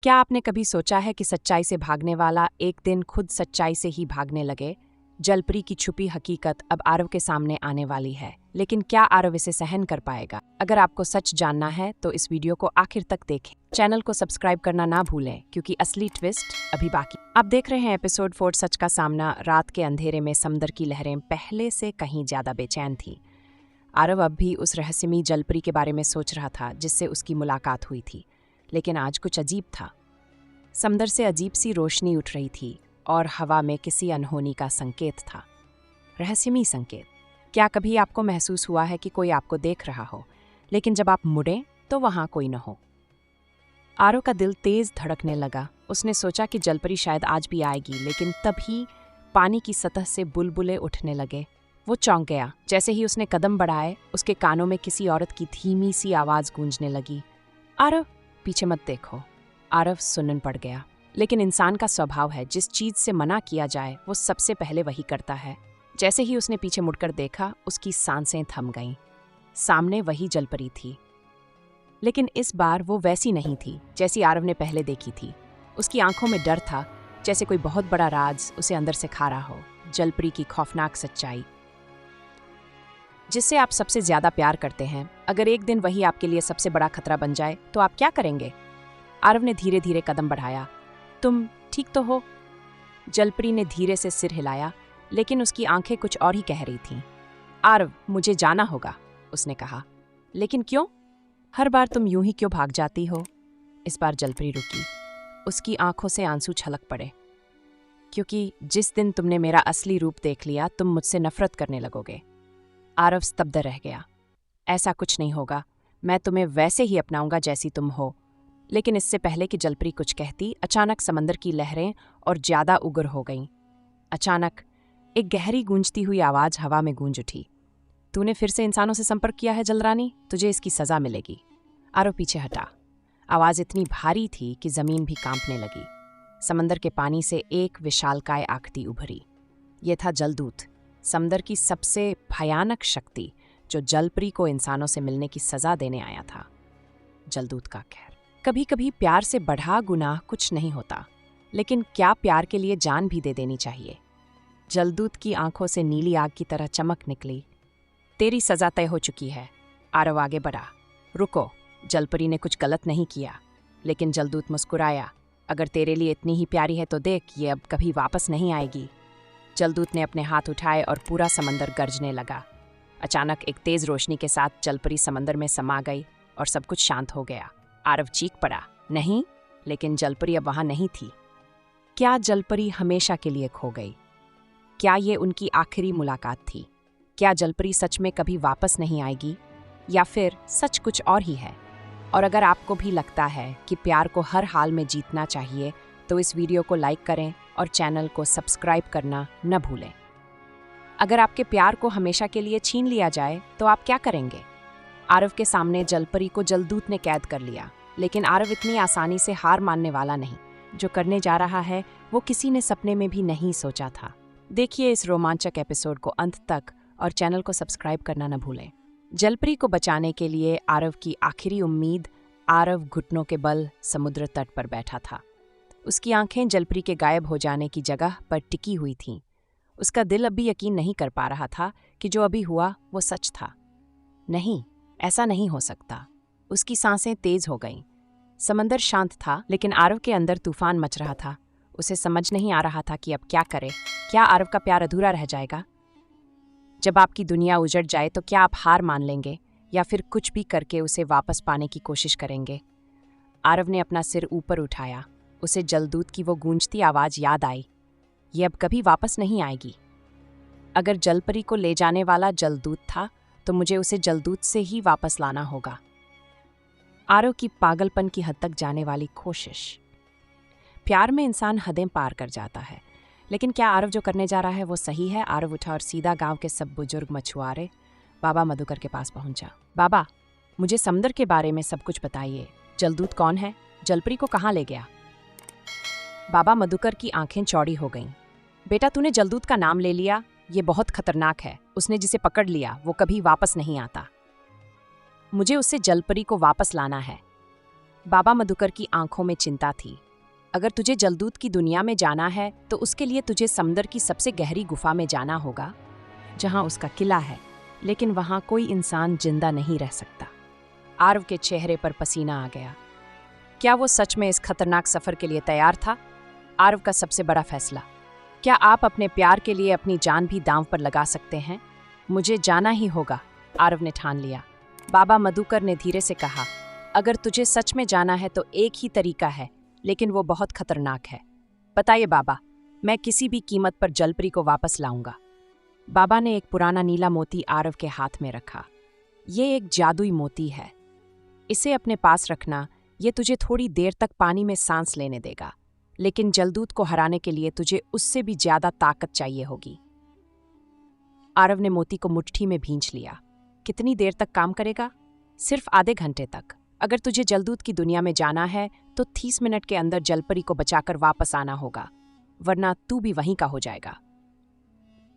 क्या आपने कभी सोचा है कि सच्चाई से भागने वाला एक दिन खुद सच्चाई से ही भागने लगे? जलपरी की छुपी हकीकत अब आरव के सामने आने वाली है, लेकिन क्या आरव इसे सहन कर पाएगा? अगर आपको सच जानना है तो इस वीडियो को आखिर तक देखें। चैनल को सब्सक्राइब करना ना भूलें, क्योंकि असली ट्विस्ट अभी बाकी। आप देख रहे हैं एपिसोड 4 सच का सामना। रात के अंधेरे में समुद्र की लहरें पहले से कहीं ज्यादा बेचैन थीं। आरव अब भी उस रहस्यमयी जलपरी के बारे में सोच रहा था जिससे उसकी मुलाकात हुई थी, लेकिन आज कुछ अजीब था। समुद्र से अजीब सी रोशनी उठ रही थी और हवा में किसी अनहोनी का संकेत था। रहस्यमयी संकेत। क्या कभी आपको महसूस हुआ है कि कोई आपको देख रहा हो, लेकिन जब आप मुड़ें तो वहां कोई न हो? आरव का दिल तेज धड़कने लगा। उसने सोचा कि जलपरी शायद आज भी आएगी, लेकिन तभी पानी की सतह से बुलबुले उठने लगे। वो चौंक गया। जैसे ही उसने कदम बढ़ाए, उसके कानों में किसी औरत की धीमी सी आवाज गूंजने लगी। आरव, पीछे मत देखो। आरव सुनन पड़ गया। लेकिन इंसान का स्वभाव है, जिस चीज से मना किया जाए वो सबसे पहले वही करता है। जैसे ही उसने पीछे मुड़कर देखा, उसकी सांसें थम गईं। सामने वही जलपरी थी, लेकिन इस बार वो वैसी नहीं थी जैसी आरव ने पहले देखी थी। उसकी आंखों में डर था, जैसे कोई बहुत बड़ा राज उसे अंदर से खा रहा हो। जलपरी की खौफनाक सच्चाई। जिससे आप सबसे ज्यादा प्यार करते हैं, अगर एक दिन वही आपके लिए सबसे बड़ा खतरा बन जाए तो आप क्या करेंगे? आरव ने धीरे धीरे कदम बढ़ाया। तुम ठीक तो हो? जलपरी ने धीरे से सिर हिलाया, लेकिन उसकी आंखें कुछ और ही कह रही थीं। आरव, मुझे जाना होगा, उसने कहा। लेकिन क्यों? हर बार तुम यूं ही क्यों भाग जाती हो? इस बार जलपरी रुकी। उसकी आंखों से आंसू छलक पड़े। क्योंकि जिस दिन तुमने मेरा असली रूप देख लिया, तुम मुझसे नफरत करने लगोगे। आरव स्तब्ध रह गया। ऐसा कुछ नहीं होगा, मैं तुम्हें वैसे ही अपनाऊंगा जैसी तुम हो। लेकिन इससे पहले कि जलपरी कुछ कहती, अचानक समंदर की लहरें और ज्यादा उग्र हो गईं। अचानक एक गहरी गूंजती हुई आवाज हवा में गूंज उठी। तूने फिर से इंसानों से संपर्क किया है जलरानी, तुझे इसकी सजा मिलेगी। आरव पीछे हटा। आवाज इतनी भारी थी कि जमीन भी कांपने लगी। समंदर के पानी से एक विशालकाय आकृति उभरी। ये था जलदूत, समंदर की सबसे भयानक शक्ति, जो जलपरी को इंसानों से मिलने की सजा देने आया था। जलदूत का कहर। कभी कभी प्यार से बढ़ा गुनाह कुछ नहीं होता, लेकिन क्या प्यार के लिए जान भी दे देनी चाहिए? जलदूत की आंखों से नीली आग की तरह चमक निकली। तेरी सजा तय हो चुकी है। आरव आगे बढ़ा। रुको, जलपरी ने कुछ गलत नहीं किया। लेकिन जलदूत मुस्कुराया। अगर तेरे लिए इतनी ही प्यारी है तो देख, ये अब कभी वापस नहीं आएगी। जलदूत ने अपने हाथ उठाए और पूरा समंदर गरजने लगा। अचानक एक तेज रोशनी के साथ जलपरी समंदर में समा गई और सब कुछ शांत हो गया। आरव चीख पड़ा, नहीं, लेकिन जलपरी अब वहां नहीं थी। क्या जलपरी हमेशा के लिए खो गई? क्या ये उनकी आखिरी मुलाकात थी? क्या जलपरी सच में कभी वापस नहीं आएगी, या फिर सच कुछ और ही है? और अगर आपको भी लगता है कि प्यार को हर हाल में जीतना चाहिए, तो इस वीडियो को लाइक करें और चैनल को सब्सक्राइब करना न भूलें। अगर आपके प्यार को हमेशा के लिए छीन लिया जाए तो आप क्या करेंगे? आरव के सामने जलपरी को जलदूत ने कैद कर लिया, लेकिन आरव इतनी आसानी से हार मानने वाला नहीं। जो करने जा रहा है वो किसी ने सपने में भी नहीं सोचा था। देखिए इस रोमांचक एपिसोड को अंत तक और चैनल को सब्सक्राइब करना न भूलें। जलपरी को बचाने के लिए आरव की आखिरी उम्मीद। आरव घुटनों के बल समुद्र तट पर बैठा था। उसकी आंखें जलपरी के गायब हो जाने की जगह पर टिकी हुई थीं। उसका दिल अब भी यकीन नहीं कर पा रहा था कि जो अभी हुआ वो सच था। नहीं, ऐसा नहीं हो सकता। उसकी सांसें तेज हो गईं। समंदर शांत था, लेकिन आरव के अंदर तूफान मच रहा था। उसे समझ नहीं आ रहा था कि अब क्या करे। क्या आरव का प्यार अधूरा रह जाएगा? जब आपकी दुनिया उजड़ जाए तो क्या आप हार मान लेंगे, या फिर कुछ भी करके उसे वापस पाने की कोशिश करेंगे? आरव ने अपना सिर ऊपर उठाया। उसे जलदूत की वो गूंजती आवाज याद आई। ये अब कभी वापस नहीं आएगी। अगर जलपरी को ले जाने वाला जलदूत था, तो मुझे उसे जलदूत से ही वापस लाना होगा। आरव की पागलपन की हद तक जाने वाली कोशिश। प्यार में इंसान हदें पार कर जाता है, लेकिन क्या आरव जो करने जा रहा है वो सही है? आरव उठा और सीधा गांव के सब बुजुर्ग मछुआरे बाबा मधुकर के पास पहुंचा। बाबा, मुझे समंदर के बारे में सब कुछ बताइए। जलदूत कौन है? जलपरी को कहाँ ले गया? बाबा मधुकर की आंखें चौड़ी हो गईं। बेटा, तूने जलदूत का नाम ले लिया। ये बहुत खतरनाक है। उसने जिसे पकड़ लिया वो कभी वापस नहीं आता। मुझे उससे जलपरी को वापस लाना है। बाबा मधुकर की आंखों में चिंता थी। अगर तुझे जलदूत की दुनिया में जाना है तो उसके लिए तुझे समुद्र की सबसे गहरी गुफा में जाना होगा, जहां उसका किला है, लेकिन वहां कोई इंसान जिंदा नहीं रह सकता। आरव के चेहरे पर पसीना आ गया। क्या वो सच में इस खतरनाक सफर के लिए तैयार था? आरव का सबसे बड़ा फैसला। क्या आप अपने प्यार के लिए अपनी जान भी दांव पर लगा सकते हैं? मुझे जाना ही होगा, आरव ने ठान लिया। बाबा मधुकर ने धीरे से कहा, अगर तुझे सच में जाना है तो एक ही तरीका है, लेकिन वो बहुत खतरनाक है। बताइए बाबा, मैं किसी भी कीमत पर जलपरी को वापस लाऊंगा। बाबा ने एक पुराना नीला मोती आरव के हाथ में रखा। ये एक जादुई मोती है, इसे अपने पास रखना। ये तुझे थोड़ी देर तक पानी में सांस लेने देगा, लेकिन जलदूत को हराने के लिए तुझे उससे भी ज्यादा ताकत चाहिए होगी। आरव ने मोती को मुट्ठी में भींच लिया। कितनी देर तक काम करेगा? सिर्फ आधे घंटे तक। अगर तुझे जलदूत की दुनिया में जाना है तो 30 मिनट के अंदर जलपरी को बचाकर वापस आना होगा, वरना तू भी वहीं का हो जाएगा।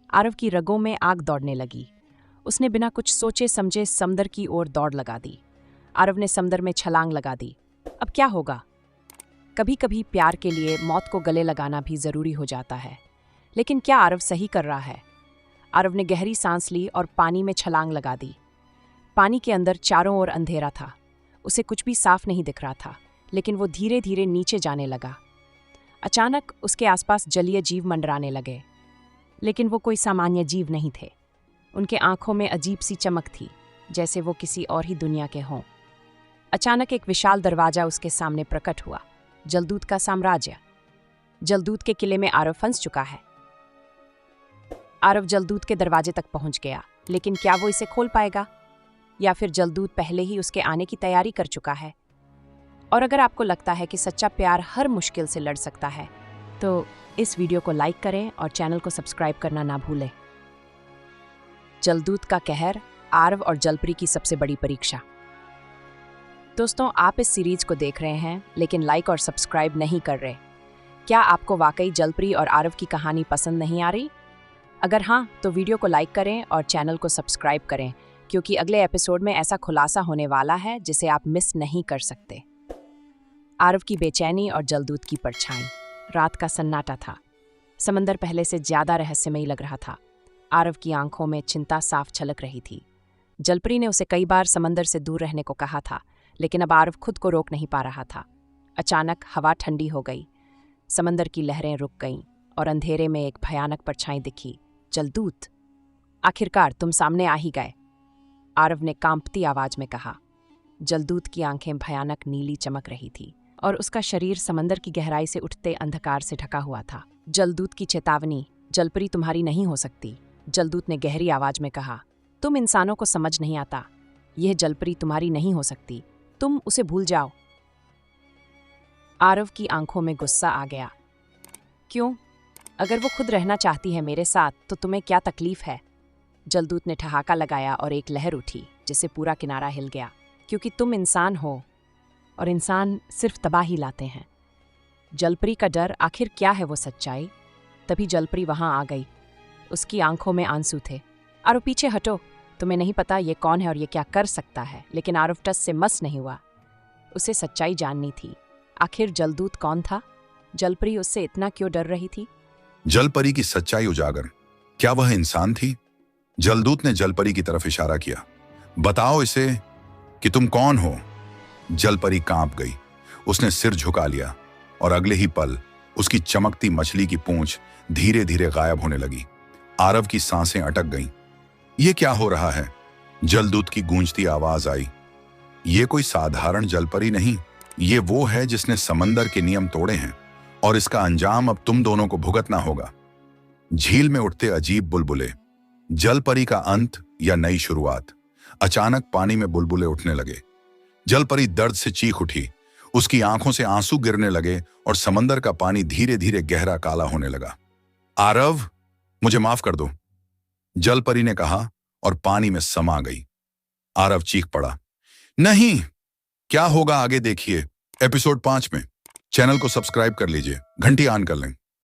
आरव की रगों में आग दौड़ने लगी। उसने बिना कुछ सोचे समझे समुद्र की ओर दौड़ लगा दी। आरव ने समुद्र में छलांग लगा दी। अब क्या होगा? कभी कभी प्यार के लिए मौत को गले लगाना भी जरूरी हो जाता है, लेकिन क्या आरव सही कर रहा है? आरव ने गहरी सांस ली और पानी में छलांग लगा दी। पानी के अंदर चारों ओर अंधेरा था। उसे कुछ भी साफ नहीं दिख रहा था, लेकिन वो धीरे धीरे नीचे जाने लगा। अचानक उसके आसपास जलीय जीव मंडराने लगे, लेकिन वो कोई सामान्य जीव नहीं थे। उनके आंखों में अजीब सी चमक थी, जैसे वो किसी और ही दुनिया के हों। अचानक एक विशाल दरवाजा उसके सामने प्रकट हुआ। जलदूत का साम्राज्य। जलदूत के किले में आरव फंस चुका है। आरव जलदूत के दरवाजे तक पहुंच गया, लेकिन क्या वो इसे खोल पाएगा? या फिर जलदूत पहले ही उसके आने की तैयारी कर चुका है? और अगर आपको लगता है कि सच्चा प्यार हर मुश्किल से लड़ सकता है, तो इस वीडियो को लाइक करें और चैनल को सब्सक्राइब करना ना भूलें। जलदूत का कहर, आरव और जलपरी की सबसे बड़ी परीक्षा। दोस्तों, आप इस सीरीज को देख रहे हैं लेकिन लाइक और सब्सक्राइब नहीं कर रहे। क्या आपको वाकई जलपरी और आरव की कहानी पसंद नहीं आ रही? अगर हाँ, तो वीडियो को लाइक करें और चैनल को सब्सक्राइब करें, क्योंकि अगले एपिसोड में ऐसा खुलासा होने वाला है जिसे आप मिस नहीं कर सकते। आरव की बेचैनी और जलदूत की परछाई। रात का सन्नाटा था। समंदर पहले से ज्यादा रहस्यमयी लग रहा था। आरव की आंखों में चिंता साफ झलक रही थी। जलपरी ने उसे कई बार समंदर से दूर रहने को कहा था, लेकिन अब आरव खुद को रोक नहीं पा रहा था। अचानक हवा ठंडी हो गई, समंदर की लहरें रुक गईं और अंधेरे में एक भयानक परछाई दिखी। जलदूत, आखिरकार तुम सामने आ ही गए, आरव ने कांपती आवाज में कहा। जलदूत की आंखें भयानक नीली चमक रही थी और उसका शरीर समंदर की गहराई से उठते अंधकार से ढका हुआ था। जलदूत की चेतावनी, जलपरी तुम्हारी नहीं हो सकती, जलदूत ने गहरी आवाज में कहा। तुम इंसानों को समझ नहीं आता। यह जलपरी तुम्हारी नहीं हो सकती, तुम उसे भूल जाओ। आरव की आंखों में गुस्सा आ गया। क्यों? अगर वो खुद रहना चाहती है मेरे साथ, तो तुम्हें क्या तकलीफ है? जलदूत ने ठहाका लगाया और एक लहर उठी जिससे पूरा किनारा हिल गया। क्योंकि तुम इंसान हो और इंसान सिर्फ तबाही लाते हैं। जलपरी का डर, आखिर क्या है वो सच्चाई? तभी जलपरी वहां आ गई। उसकी आंखों में आंसू थे। आरव पीछे हटो, तुम्हें नहीं पता ये कौन है और ये क्या कर सकता है। लेकिन आरव टस से मस नहीं हुआ। उसे सच्चाई जाननी थी। आखिर जलदूत कौन था? जलपरी उससे इतना क्यों डर रही थी? जलपरी की सच्चाई उजागर। क्या वह इंसान थी? जलदूत ने जलपरी की तरफ इशारा किया। बताओ इसे कि तुम कौन हो। जलपरी कांप गई। उसने सिर झुका लिया और अगले ही पल उसकी चमकती मछली की पूंछ धीरे धीरे गायब होने लगी। आरव की सांसें अटक गईं। ये क्या हो रहा है? जलदूत की गूंजती आवाज आई। ये कोई साधारण जलपरी नहीं, ये वो है जिसने समंदर के नियम तोड़े हैं और इसका अंजाम अब तुम दोनों को भुगतना होगा। झील में उठते अजीब बुलबुले। जलपरी का अंत या नई शुरुआत। अचानक पानी में बुलबुले उठने लगे। जलपरी दर्द से चीख उठी। उसकी आंखों से आंसू गिरने लगे और समंदर का पानी धीरे धीरे गहरा काला होने लगा। आरव, मुझे माफ कर दो, जलपरी ने कहा और पानी में समा गई। आरव चीख पड़ा। नहीं, क्या होगा आगे देखिए एपिसोड 5 में। चैनल को सब्सक्राइब कर लीजिए, घंटी ऑन कर लें।